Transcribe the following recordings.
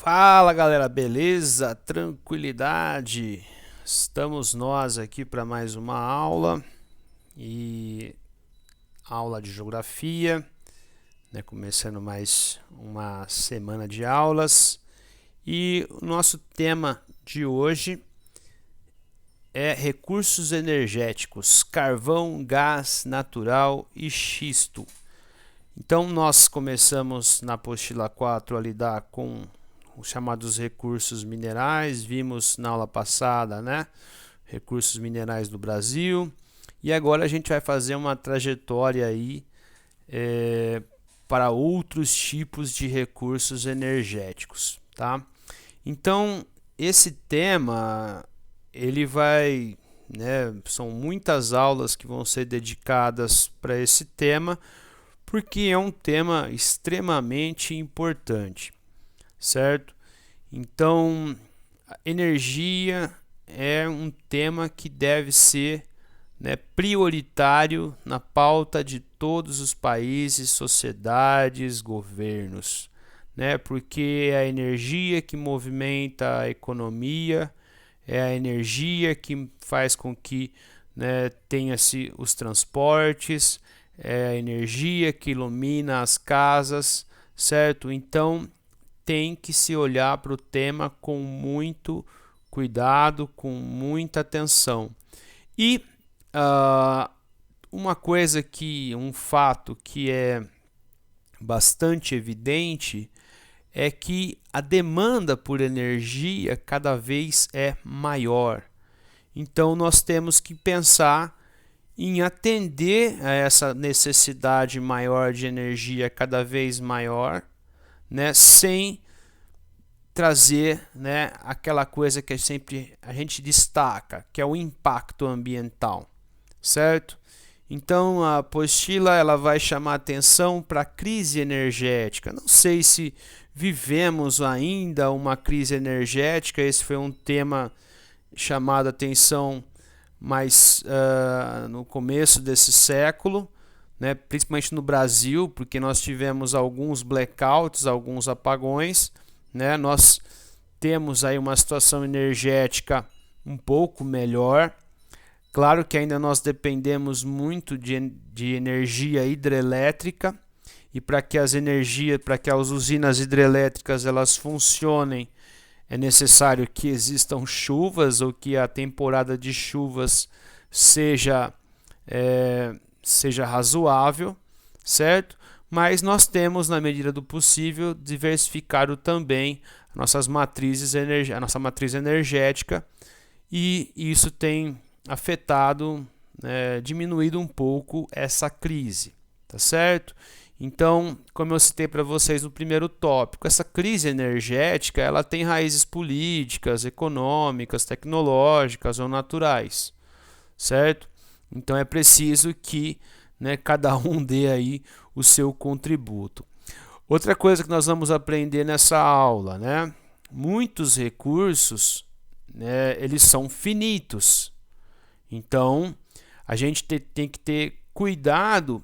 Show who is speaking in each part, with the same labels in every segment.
Speaker 1: Fala galera, beleza? Tranquilidade? Estamos nós aqui para mais uma aula e aula de geografia, né? Começando mais uma semana de aulas e o nosso tema de hoje é recursos energéticos, carvão, gás natural e xisto. Então nós começamos na apostila 4 a lidar com os chamados recursos minerais, vimos na aula passada, né? Recursos minerais do Brasil. E agora a gente vai fazer uma trajetória aí para outros tipos de recursos energéticos, tá? Então, esse tema, ele vai, né? São muitas aulas que vão ser dedicadas para esse tema, porque é um tema extremamente importante, certo? Então, a energia é um tema que deve ser, né, prioritário na pauta de todos os países, sociedades, governos, né? Porque é a energia que movimenta a economia, é a energia que faz com que, né, tenha-se os transportes, é a energia que ilumina as casas, certo? Então tem que se olhar para o tema com muito cuidado, com muita atenção. E um fato que é bastante evidente é que a demanda por energia cada vez é maior. Então nós temos que pensar em atender a essa necessidade maior de energia cada vez maior, né, sem trazer, né, aquela coisa que sempre a gente destaca, que é o impacto ambiental, certo? Então a apostila ela vai chamar atenção para a crise energética. Não sei se vivemos ainda uma crise energética, esse foi um tema chamado atenção mais no começo desse século, né, principalmente no Brasil, porque nós tivemos alguns blackouts, alguns apagões, né? Nós temos aí uma situação energética um pouco melhor. Claro que ainda nós dependemos muito de energia hidrelétrica, e para que as usinas hidrelétricas elas funcionem, é necessário que existam chuvas ou que a temporada de chuvas seja razoável, certo? Mas nós temos, na medida do possível, diversificado também a nossa matriz energética, e isso tem afetado, diminuído um pouco essa crise, tá certo? Então, como eu citei para vocês no primeiro tópico, essa crise energética ela tem raízes políticas, econômicas, tecnológicas ou naturais, certo? Então é preciso que, né, cada um dê aí o seu contributo. Outra coisa que nós vamos aprender nessa aula, né? Muitos recursos, né, eles são finitos. Então a gente tem que ter cuidado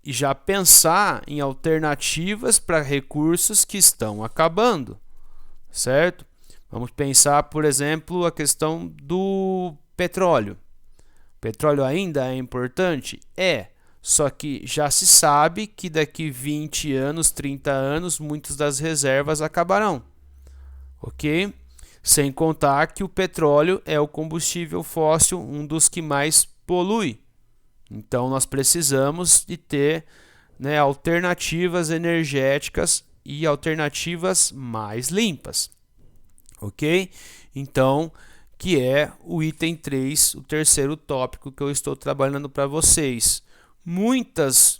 Speaker 1: e já pensar em alternativas para recursos que estão acabando, certo? Vamos pensar, por exemplo, a questão do petróleo. O petróleo ainda é importante? É, só que já se sabe que daqui 20 anos, 30 anos, muitas das reservas acabarão, ok? Sem contar que o petróleo é o combustível fóssil, um dos que mais polui. Então nós precisamos de ter, né, alternativas energéticas e alternativas mais limpas, ok? Então, que é o item 3, o terceiro tópico que eu estou trabalhando para vocês. Muitas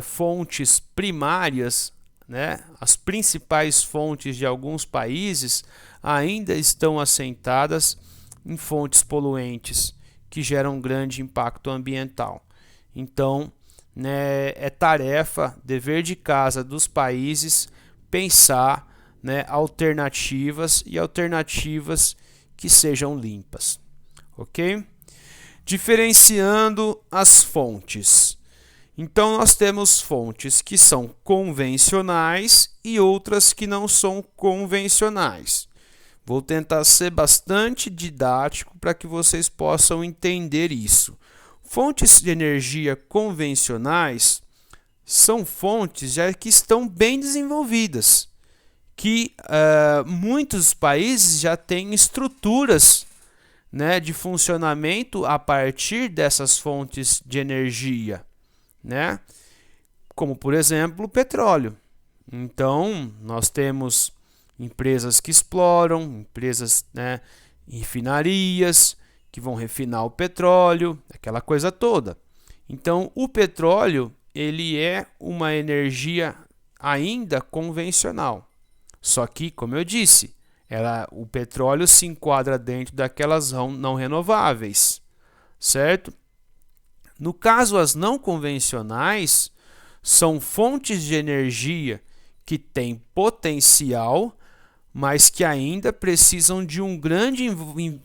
Speaker 1: fontes primárias, né, as principais fontes de alguns países ainda estão assentadas em fontes poluentes que geram grande impacto ambiental. Então, né, é tarefa, dever de casa dos países pensar, né, alternativas que sejam limpas, ok? Diferenciando as fontes. Então nós temos fontes que são convencionais e outras que não são convencionais. Vou tentar ser bastante didático para que vocês possam entender isso. Fontes de energia convencionais são fontes já que estão bem desenvolvidas, que muitos países já têm estruturas, né, de funcionamento a partir dessas fontes de energia, né? Como, por exemplo, o petróleo. Então, nós temos empresas que exploram, empresas, né, refinarias, que vão refinar o petróleo, aquela coisa toda. Então, o petróleo, ele é uma energia ainda convencional. Só que, como eu disse, o petróleo se enquadra dentro daquelas não renováveis, certo? No caso, as não convencionais são fontes de energia que têm potencial, mas que ainda precisam de um grande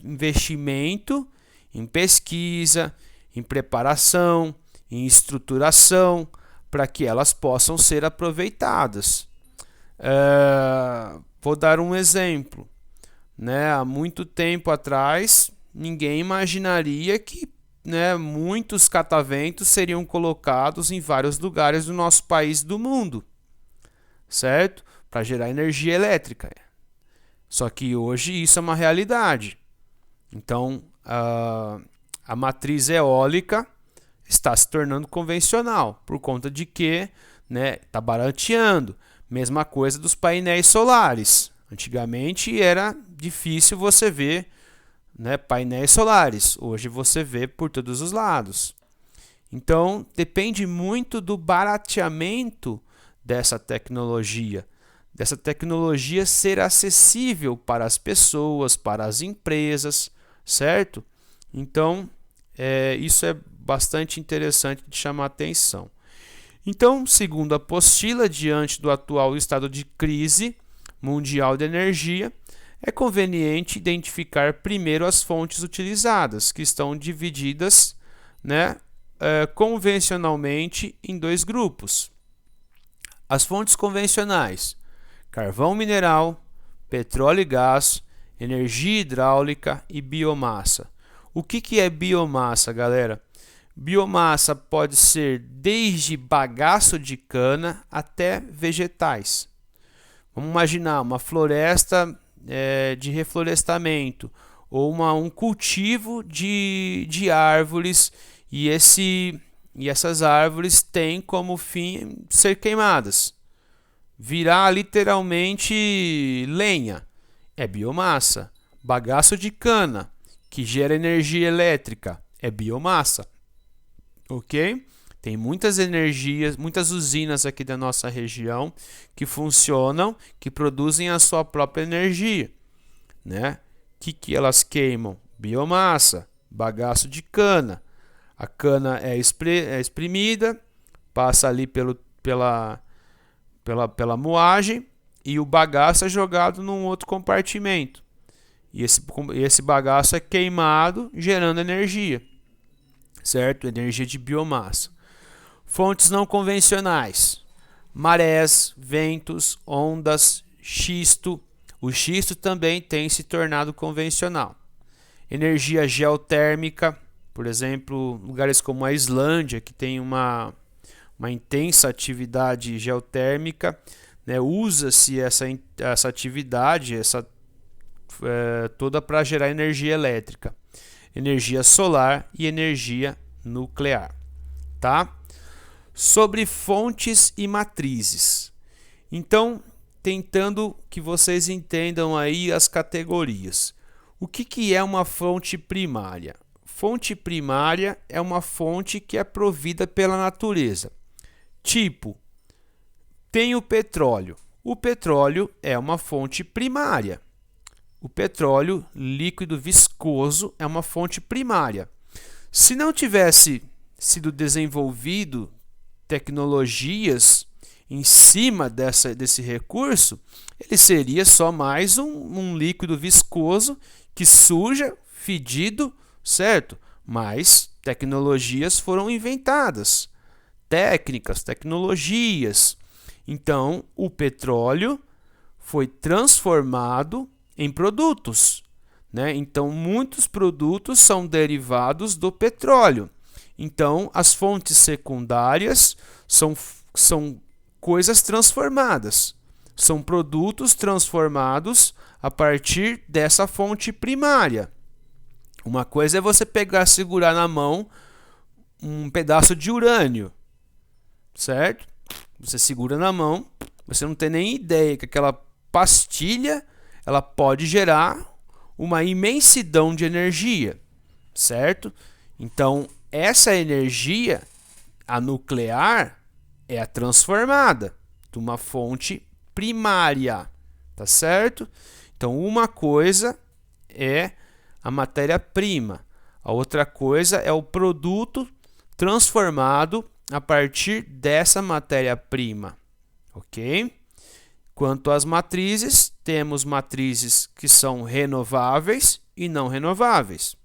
Speaker 1: investimento em pesquisa, em preparação, em estruturação, para que elas possam ser aproveitadas. Vou dar um exemplo, né? Há muito tempo atrás, ninguém imaginaria que, né, muitos cataventos seriam colocados em vários lugares do nosso país e do mundo, certo? Para gerar energia elétrica. Só que hoje isso é uma realidade. Então, a matriz eólica está se tornando convencional, por conta de que, né, está barateando. Mesma coisa dos painéis solares. Antigamente era difícil você ver, né, painéis solares. Hoje você vê por todos os lados. Então, depende muito do barateamento dessa tecnologia ser acessível para as pessoas, para as empresas, certo? Então, isso é bastante interessante de chamar a atenção. Então, segundo a apostila, diante do atual estado de crise mundial de energia, é conveniente identificar primeiro as fontes utilizadas, que estão divididas, né, convencionalmente em dois grupos. As fontes convencionais: carvão mineral, petróleo e gás, energia hidráulica e biomassa. O que é biomassa, galera? Biomassa pode ser desde bagaço de cana até vegetais. Vamos imaginar uma floresta de reflorestamento ou um cultivo de árvores e essas árvores têm como fim ser queimadas. Virar literalmente lenha é biomassa. Bagaço de cana que gera energia elétrica é biomassa. Ok? Tem muitas energias, muitas usinas aqui da nossa região que funcionam, que produzem a sua própria energia, né? Que elas queimam? Biomassa, bagaço de cana. A cana é exprimida, passa ali pela moagem e o bagaço é jogado num outro compartimento. E esse bagaço é queimado, gerando energia, certo? Energia de biomassa. Fontes não convencionais: marés, ventos, ondas, xisto. O xisto também tem se tornado convencional. Energia geotérmica, por exemplo, lugares como a Islândia, que tem uma intensa atividade geotérmica, né? Usa-se essa atividade toda para gerar energia elétrica, energia solar e energia nuclear, tá? Sobre fontes e matrizes. Então, tentando que vocês entendam aí as categorias. O que é uma fonte primária? Fonte primária é uma fonte que é provida pela natureza. Tipo, tem o petróleo. O petróleo é uma fonte primária. O petróleo líquido viscoso é uma fonte primária. Se não tivesse sido desenvolvido tecnologias em cima desse recurso, ele seria só mais um líquido viscoso que suja, fedido, certo? Mas tecnologias foram inventadas, técnicas, tecnologias. Então, o petróleo foi transformado em produtos, né? Então, muitos produtos são derivados do petróleo. Então, as fontes secundárias são coisas transformadas. São produtos transformados a partir dessa fonte primária. Uma coisa é você segurar na mão um pedaço de urânio, certo? Você segura na mão, você não tem nem ideia que aquela pastilha ela pode gerar uma imensidão de energia, certo? Então, essa energia, a nuclear, é a transformada de uma fonte primária, tá certo? Então, uma coisa é a matéria-prima, a outra coisa é o produto transformado a partir dessa matéria-prima, ok? Quanto às matrizes, temos matrizes que são renováveis e não renováveis.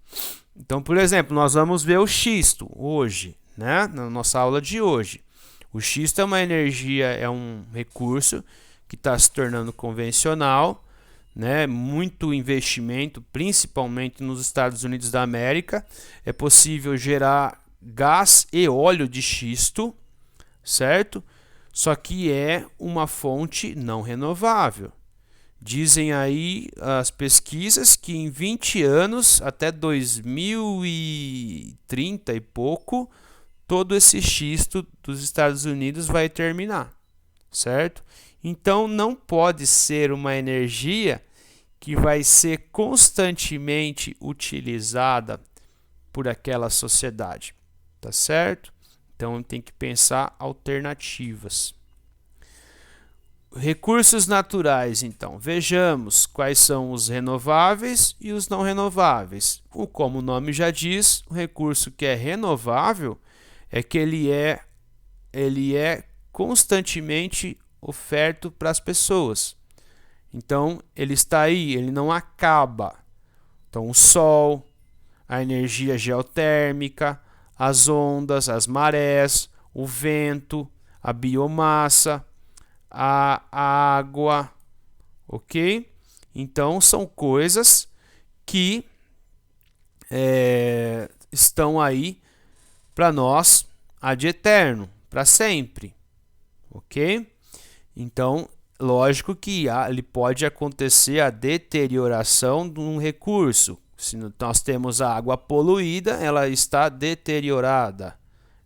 Speaker 1: Então, por exemplo, nós vamos ver o xisto hoje, né? Na nossa aula de hoje. O xisto é uma energia, é um recurso que está se tornando convencional, né? Muito investimento, principalmente nos Estados Unidos da América. É possível gerar gás e óleo de xisto, certo? Só que é uma fonte não renovável. Dizem aí as pesquisas que em 20 anos, até 2030 e pouco, todo esse xisto dos Estados Unidos vai terminar, certo? Então não pode ser uma energia que vai ser constantemente utilizada por aquela sociedade, tá certo? Então tem que pensar alternativas. Recursos naturais, então, vejamos quais são os renováveis e os não renováveis. Como o nome já diz, o recurso que é renovável é que ele é constantemente oferto para as pessoas. Então, ele está aí, ele não acaba. Então, o sol, a energia geotérmica, as ondas, as marés, o vento, a biomassa, a água, ok? Então, são coisas que estão aí para nós ad eterno, para sempre, ok? Então, lógico que ele pode acontecer a deterioração de um recurso. Se nós temos a água poluída, ela está deteriorada,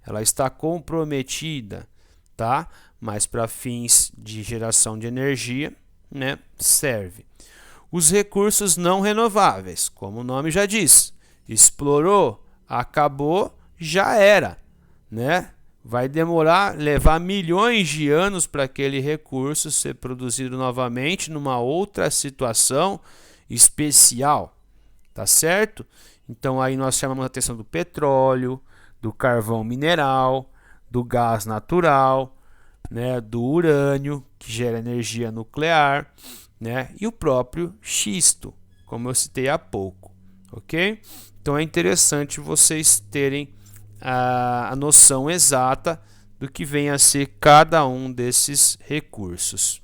Speaker 1: ela está comprometida, tá? Mas para fins de geração de energia, né, serve. Os recursos não renováveis, como o nome já diz, explorou, acabou, já era, né? Vai levar milhões de anos para aquele recurso ser produzido novamente numa outra situação especial, tá certo? Então aí nós chamamos a atenção do petróleo, do carvão mineral, do gás natural, né, do urânio, que gera energia nuclear, né, e o próprio xisto, como eu citei há pouco, ok? Então é interessante vocês terem a noção exata do que vem a ser cada um desses recursos.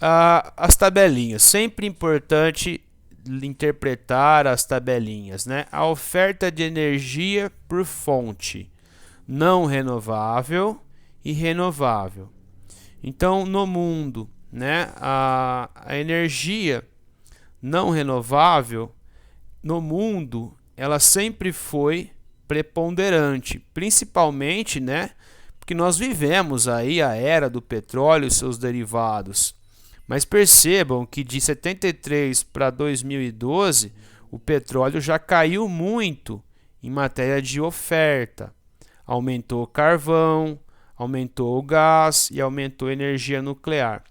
Speaker 1: As tabelinhas, sempre importante interpretar as tabelinhas, né? A oferta de energia por fonte não renovável e renovável. Então, no mundo, né, a energia não renovável no mundo, ela sempre foi preponderante, principalmente, né, porque nós vivemos aí a era do petróleo e seus derivados. Mas percebam que de 73 para 2012, o petróleo já caiu muito em matéria de oferta. Aumentou o carvão, aumentou o gás e aumentou a energia nuclear.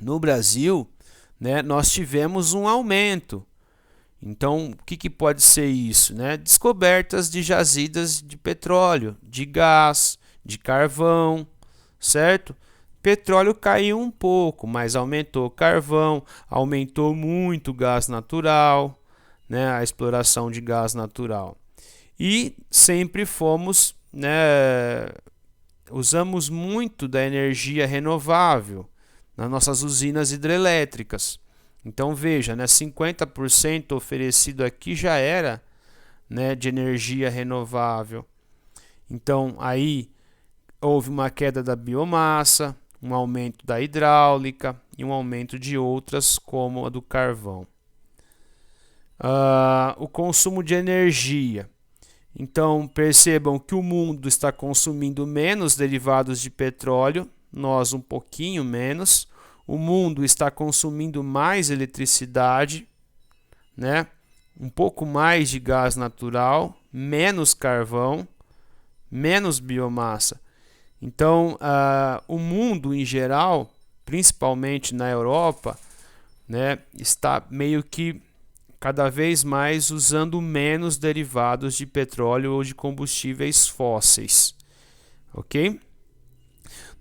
Speaker 1: No Brasil, né, nós tivemos um aumento. Então, o que pode ser isso, né? Descobertas de jazidas de petróleo, de gás, de carvão, certo? Petróleo caiu um pouco, mas aumentou o carvão, aumentou muito o gás natural, né? A exploração de gás natural. E sempre fomos, né, usamos muito da energia renovável nas nossas usinas hidrelétricas. Então veja, né, 50% oferecido aqui já era, né, de energia renovável. Então aí houve uma queda da biomassa, um aumento da hidráulica e um aumento de outras, como a do carvão. O consumo de energia. Então percebam que o mundo está consumindo menos derivados de petróleo, nós um pouquinho menos. O mundo está consumindo mais eletricidade, né? Um pouco mais de gás natural, menos carvão, menos biomassa. Então, o mundo em geral, principalmente na Europa, né, está meio que cada vez mais usando menos derivados de petróleo ou de combustíveis fósseis, ok?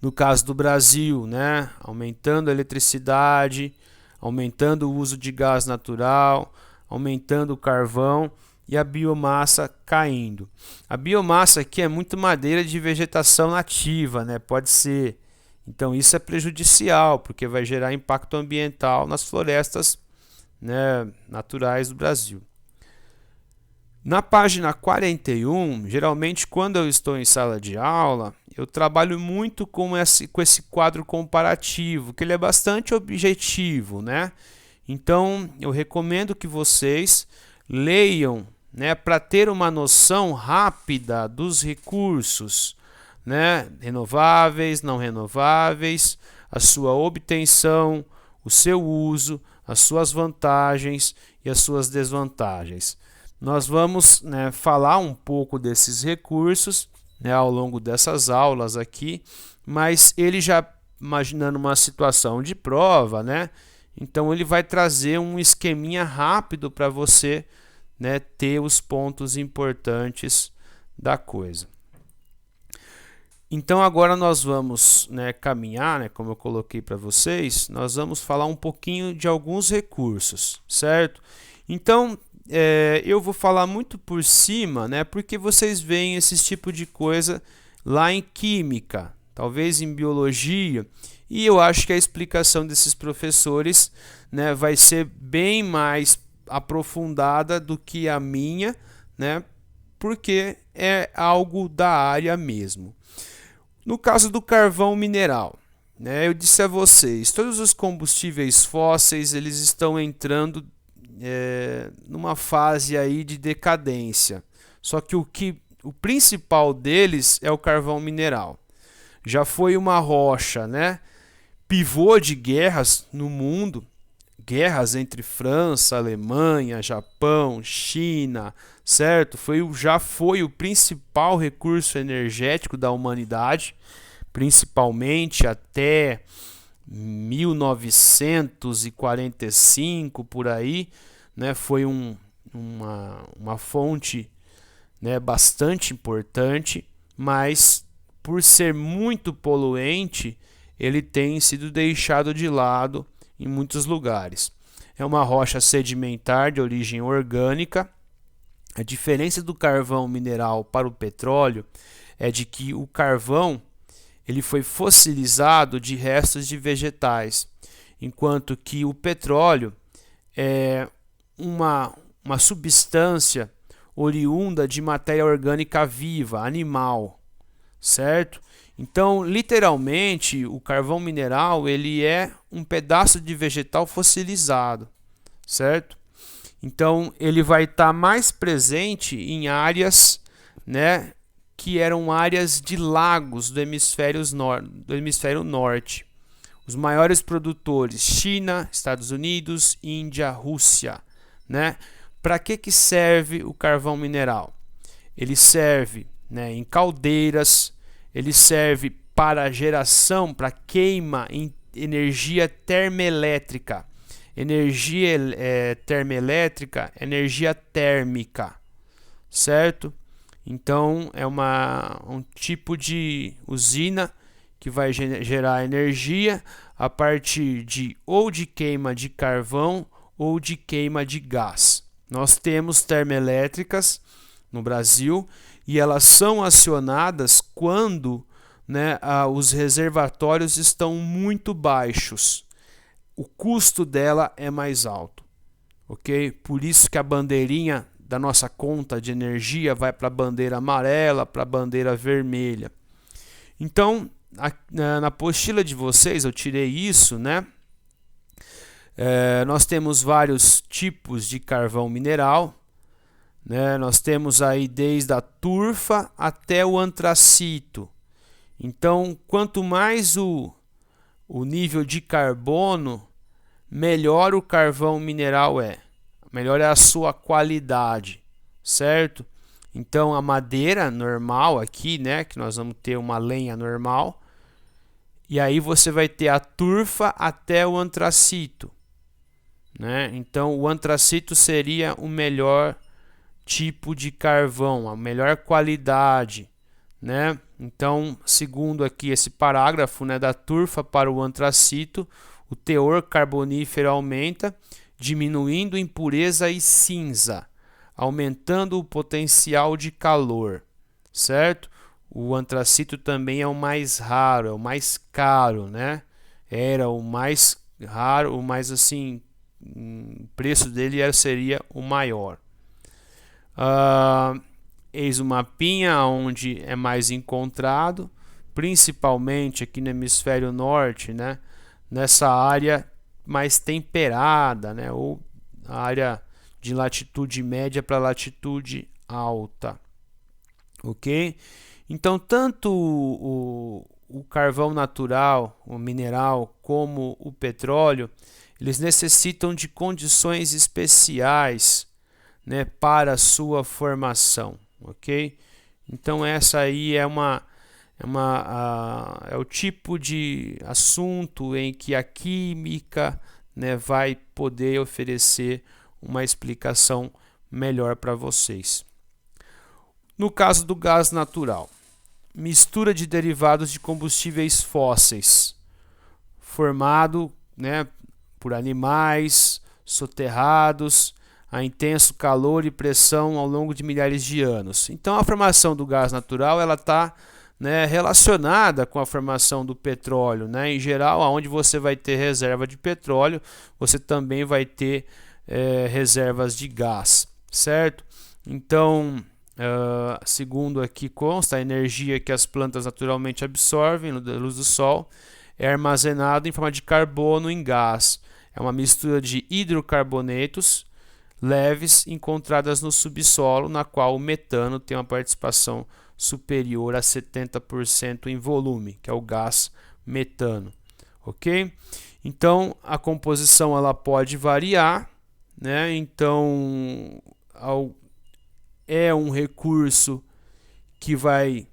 Speaker 1: No caso do Brasil, né, aumentando a eletricidade, aumentando o uso de gás natural, aumentando o carvão e a biomassa caindo. A biomassa aqui é muito madeira de vegetação nativa, né? Pode ser. Então isso é prejudicial, porque vai gerar impacto ambiental nas florestas, né, naturais do Brasil. Na página 41, geralmente quando eu estou em sala de aula, eu trabalho muito com esse quadro comparativo, que ele é bastante objetivo, né? Então eu recomendo que vocês leiam, né, para ter uma noção rápida dos recursos, né, renováveis, não renováveis, a sua obtenção, o seu uso, as suas vantagens e as suas desvantagens. Nós vamos, né, falar um pouco desses recursos, né, ao longo dessas aulas aqui, mas ele já imaginando uma situação de prova, né, então ele vai trazer um esqueminha rápido para você, né, ter os pontos importantes da coisa. Então agora nós vamos, né, caminhar, né, como eu coloquei para vocês, nós vamos falar um pouquinho de alguns recursos, certo? Então eu vou falar muito por cima, né, porque vocês veem esse tipo de coisa lá em química, talvez em biologia, e eu acho que a explicação desses professores, né, vai ser bem mais aprofundada do que a minha, né, porque é algo da área mesmo. No caso do carvão mineral, né, eu disse a vocês, todos os combustíveis fósseis eles estão entrando numa fase aí de decadência. Só que o principal deles é o carvão mineral. Já foi uma rocha, né, pivô de guerras no mundo, guerras entre França, Alemanha, Japão, China, certo? Já foi o principal recurso energético da humanidade, principalmente até 1945 por aí, né? Foi uma fonte, né, bastante importante, mas por ser muito poluente, ele tem sido deixado de lado em muitos lugares. É uma rocha sedimentar de origem orgânica. A diferença do carvão mineral para o petróleo é de que o carvão ele foi fossilizado de restos de vegetais, enquanto que o petróleo é uma substância oriunda de matéria orgânica viva, animal, certo? Então, literalmente, o carvão mineral ele é um pedaço de vegetal fossilizado, certo? Então, ele vai estar mais presente em áreas, né, que eram áreas de lagos do hemisfério norte. Os maiores produtores, China, Estados Unidos, Índia, Rússia, né? Para que serve o carvão mineral? Ele serve, né, em caldeiras, ele serve para geração, para queima em energia termoelétrica. Energia termoelétrica, energia térmica, certo? Então é um tipo de usina que vai gerar energia a partir ou de queima de carvão ou de queima de gás. Nós temos termoelétricas no Brasil e elas são acionadas quando né, os reservatórios estão muito baixos. O custo dela é mais alto, ok? Por isso que a bandeirinha da nossa conta de energia vai para a bandeira amarela, para a bandeira vermelha. Então, na apostila de vocês, eu tirei isso, né? Nós temos vários tipos de carvão mineral, né? Nós temos aí desde a turfa até o antracito. Então, quanto mais o nível de carbono, melhor o carvão mineral é. Melhor é a sua qualidade, certo? Então, a madeira normal aqui, né? Que nós vamos ter uma lenha normal. E aí você vai ter a turfa até o antracito, né? Então, o antracito seria o melhor tipo de carvão, a melhor qualidade, né? Então, segundo aqui esse parágrafo, né, da turfa para o antracito, o teor carbonífero aumenta, diminuindo impureza e cinza, aumentando o potencial de calor, certo? O antracito também é o mais raro, é o mais caro, né? Era o mais raro, o mais assim, o preço dele seria o maior. Eis o mapinha onde é mais encontrado, principalmente aqui no hemisfério norte, né? Nessa área mais temperada, né? Ou a área de latitude média para latitude alta, ok? Então, tanto o carvão natural, o mineral, como o petróleo, eles necessitam de condições especiais, né, para a sua formação, ok? Então essa aí é o tipo de assunto em que a química, né, vai poder oferecer uma explicação melhor para vocês. No caso do gás natural, mistura de derivados de combustíveis fósseis, formado, né, por animais soterrados a intenso calor e pressão ao longo de milhares de anos. Então a formação do gás natural ela está, né, relacionada com a formação do petróleo, né? Em geral, onde você vai ter reserva de petróleo, você também vai ter reservas de gás, certo? Então, segundo aqui consta, a energia que as plantas naturalmente absorvem da luz do sol é armazenada em forma de carbono em gás. É uma mistura de hidrocarbonetos leves encontradas no subsolo, na qual o metano tem uma participação superior a 70% em volume, que é o gás metano, ok? Então a composição ela pode variar, né? Então é um recurso que vai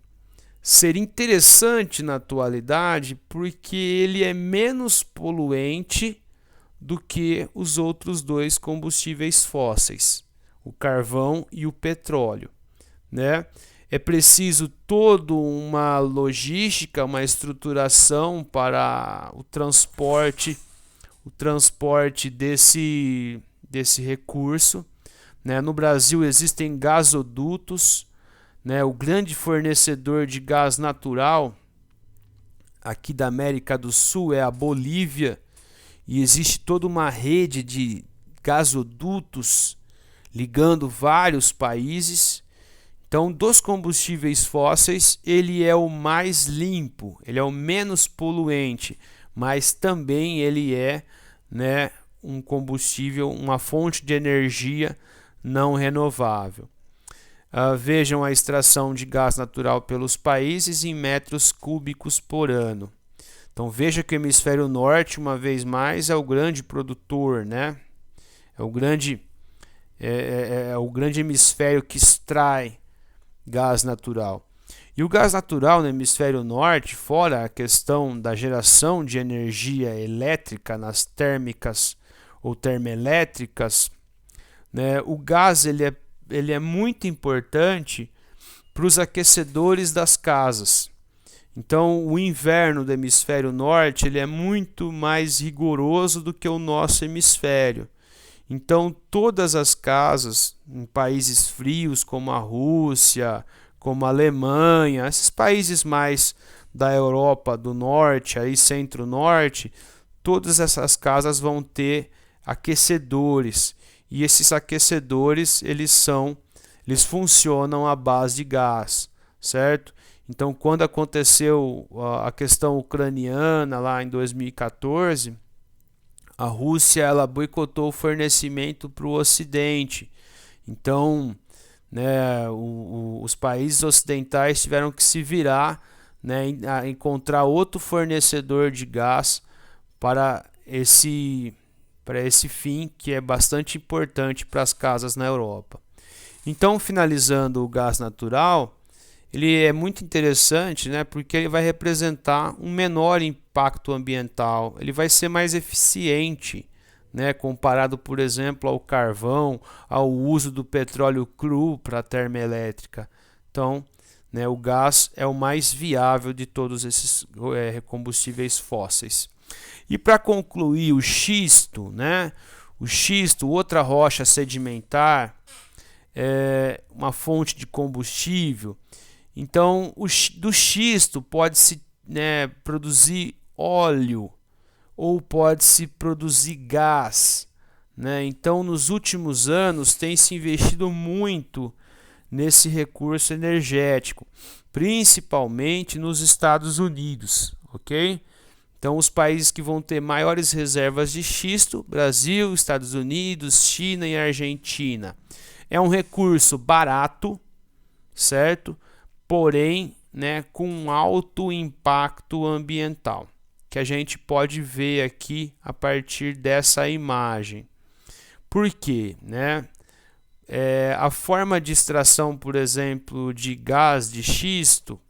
Speaker 1: ser interessante na atualidade porque ele é menos poluente do que os outros dois combustíveis fósseis, o carvão e o petróleo, né? É preciso toda uma logística, uma estruturação para o transporte desse recurso, né? No Brasil existem gasodutos, né? O grande fornecedor de gás natural aqui da América do Sul é a Bolívia, e existe toda uma rede de gasodutos ligando vários países. Então, dos combustíveis fósseis, ele é o mais limpo, ele é o menos poluente, mas também ele é, né, um combustível, uma fonte de energia não renovável. Vejam a extração de gás natural pelos países em metros cúbicos por ano. Então veja que o hemisfério norte, uma vez mais, é o grande produtor, né? É o grande hemisfério que extrai gás natural. E o gás natural no hemisfério norte, fora a questão da geração de energia elétrica nas térmicas ou termoelétricas, né? O gás ele é muito importante para os aquecedores das casas. Então, o inverno do hemisfério norte ele é muito mais rigoroso do que o nosso hemisfério. Então, todas as casas em países frios como a Rússia, como a Alemanha, esses países mais da Europa do Norte, aí centro-norte, todas essas casas vão ter aquecedores. E esses aquecedores, eles funcionam à base de gás, certo? Então, quando aconteceu a questão ucraniana lá em 2014, a Rússia ela boicotou o fornecimento para o Ocidente. Então, né, os países ocidentais tiveram que se virar, né, a encontrar outro fornecedor de gás para esse fim que é bastante importante para as casas na Europa. Então, finalizando o gás natural, ele é muito interessante, né, porque ele vai representar um menor impacto ambiental, ele vai ser mais eficiente, né, comparado, por exemplo, ao carvão, ao uso do petróleo cru para a termoelétrica. Então, né, o gás é o mais viável de todos esses combustíveis fósseis. E para concluir, o xisto, né, o xisto, outra rocha sedimentar, é uma fonte de combustível. Então, do xisto pode-se, né, produzir óleo ou pode-se produzir gás, né? Então, nos últimos anos tem se investido muito nesse recurso energético, principalmente nos Estados Unidos, ok? Então, os países que vão ter maiores reservas de xisto: Brasil, Estados Unidos, China e Argentina. É um recurso barato, certo? Porém, né, com alto impacto ambiental, que a gente pode ver aqui a partir dessa imagem. Por quê? Né? A forma de extração, por exemplo, de gás de xisto,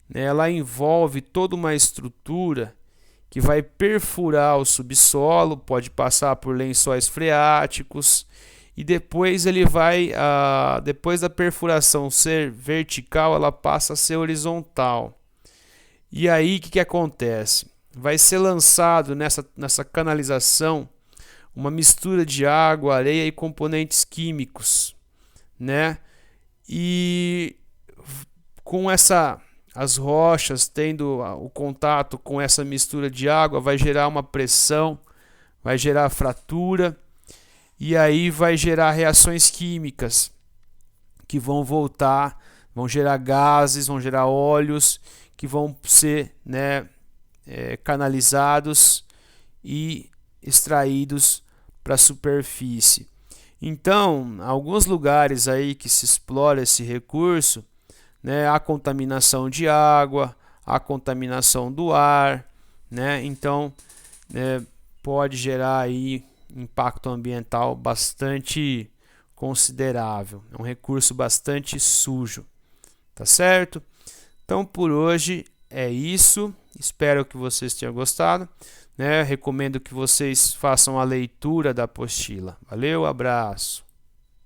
Speaker 1: né, ela envolve toda uma estrutura que vai perfurar o subsolo, pode passar por lençóis freáticos, e depois ele vai, depois da perfuração ser vertical, ela passa a ser horizontal. E aí o que acontece? Vai ser lançado nessa canalização uma mistura de água, areia e componentes químicos, né? E com as rochas tendo o contato com essa mistura de água, vai gerar uma pressão, vai gerar fratura, e aí vai gerar reações químicas que vão gerar gases, vão gerar óleos que vão ser, né, canalizados e extraídos para a superfície. Então, alguns lugares aí que se explora esse recurso, né, há contaminação de água, há contaminação do ar, né? Então, pode gerar aí impacto ambiental bastante considerável. É um recurso bastante sujo, tá certo? Então, por hoje é isso. Espero que vocês tenham gostado, né? Recomendo que vocês façam a leitura da apostila. Valeu, abraço.